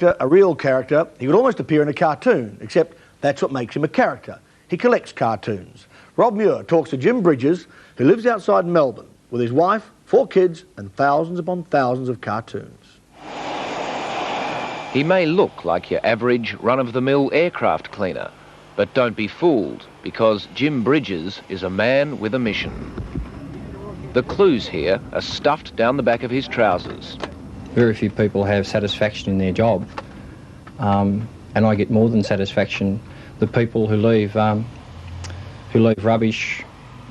character, a real character, he would almost appear in a cartoon, except that's what makes him a character. He collects cartoons. Rob Muir talks to Jim Bridges, who lives outside Melbourne, with his wife, 4 kids, and thousands upon thousands of cartoons. He may look like your average run-of-the-mill aircraft cleaner, but don't be fooled, because Jim Bridges is a man with a mission. The clues here are stuffed down the back of his trousers. Very few people have satisfaction in their job, and I get more than satisfaction. The people who leave rubbish,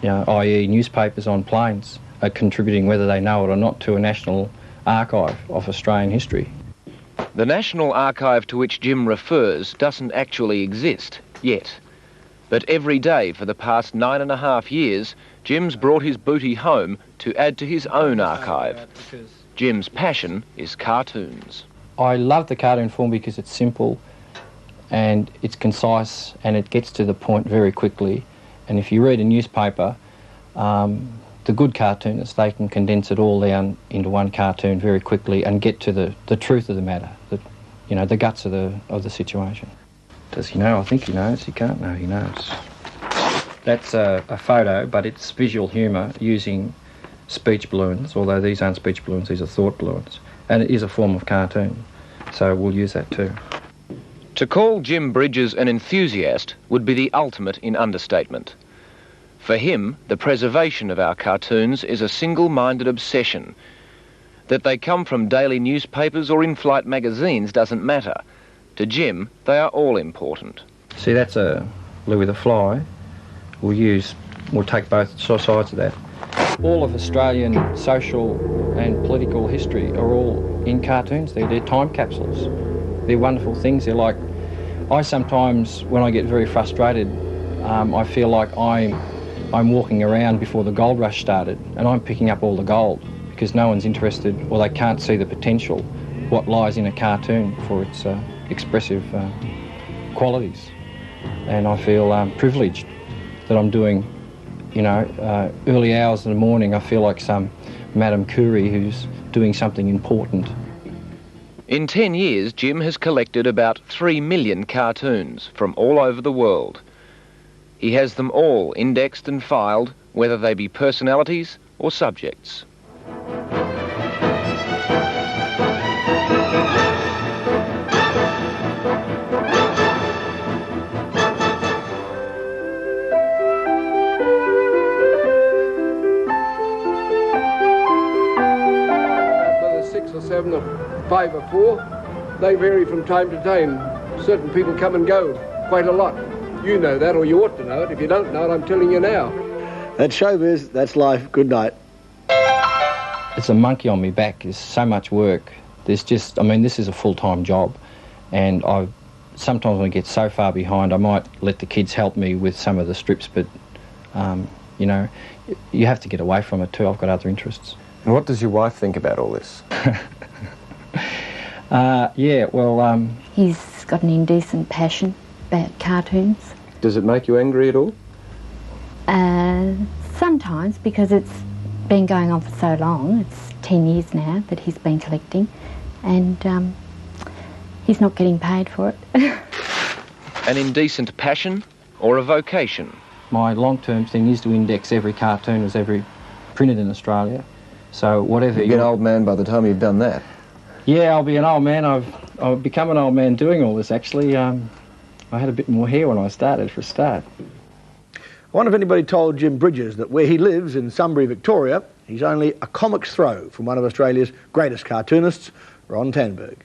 i.e. newspapers on planes, are contributing, whether they know it or not, to a national archive of Australian history. The National Archive to which Jim refers doesn't actually exist yet. But every day for the past 9.5 years, Jim's brought his booty home to add to his own archive. Jim's passion is cartoons. I love the cartoon form because it's simple and it's concise and it gets to the point very quickly. And if you read a newspaper, the good cartoonists, they can condense it all down into one cartoon very quickly and get to the truth of the matter, the guts of the situation. Does he know? I think he knows. He can't know, he knows. That's a photo, but it's visual humour using speech balloons, although these aren't speech balloons, these are thought balloons. And it is a form of cartoon, so we'll use that too. To call Jim Bridges an enthusiast would be the ultimate in understatement. For him, the preservation of our cartoons is a single-minded obsession. That they come from daily newspapers or in-flight magazines doesn't matter. To Jim, they are all important. See, that's a Louis the Fly. We'll take both sides of that. All of Australian social and political history are all in cartoons. They're time capsules. They're wonderful things. They're like, I sometimes, when I get very frustrated, I feel like I'm walking around before the gold rush started and I'm picking up all the gold because no one's interested or they can't see the potential, what lies in a cartoon for its expressive qualities. And I feel privileged that I'm doing, early hours in the morning, I feel like some Madame Curie who's doing something important. In 10 years, Jim has collected about 3 million cartoons from all over the world. He has them all indexed and filed, whether they be personalities or subjects. Whether 6 or 7 or 5 or 4, they vary from time to time. Certain people come and go quite a lot. You know that, or you ought to know it. If you don't know it, I'm telling you now. That's showbiz, that's life. Good night. It's a monkey on my back. There's so much work. This is a full-time job. And sometimes when I get so far behind, I might let the kids help me with some of the strips, but, you have to get away from it too. I've got other interests. And what does your wife think about all this? He's got an indecent passion about cartoons. Does it make you angry at all? Sometimes, because it's been going on for so long. It's 10 years now that he's been collecting, and he's not getting paid for it. An indecent passion or a vocation? My long-term thing is to index every cartoon as ever printed in Australia. So whatever you'll be an old man by the time you've done that. Yeah, I'll be an old man. I've become an old man doing all this, actually. I had a bit more hair when I started, for a start. I wonder if anybody told Jim Bridges that where he lives in Sunbury, Victoria, he's only a comic's throw from one of Australia's greatest cartoonists, Ron Tanberg.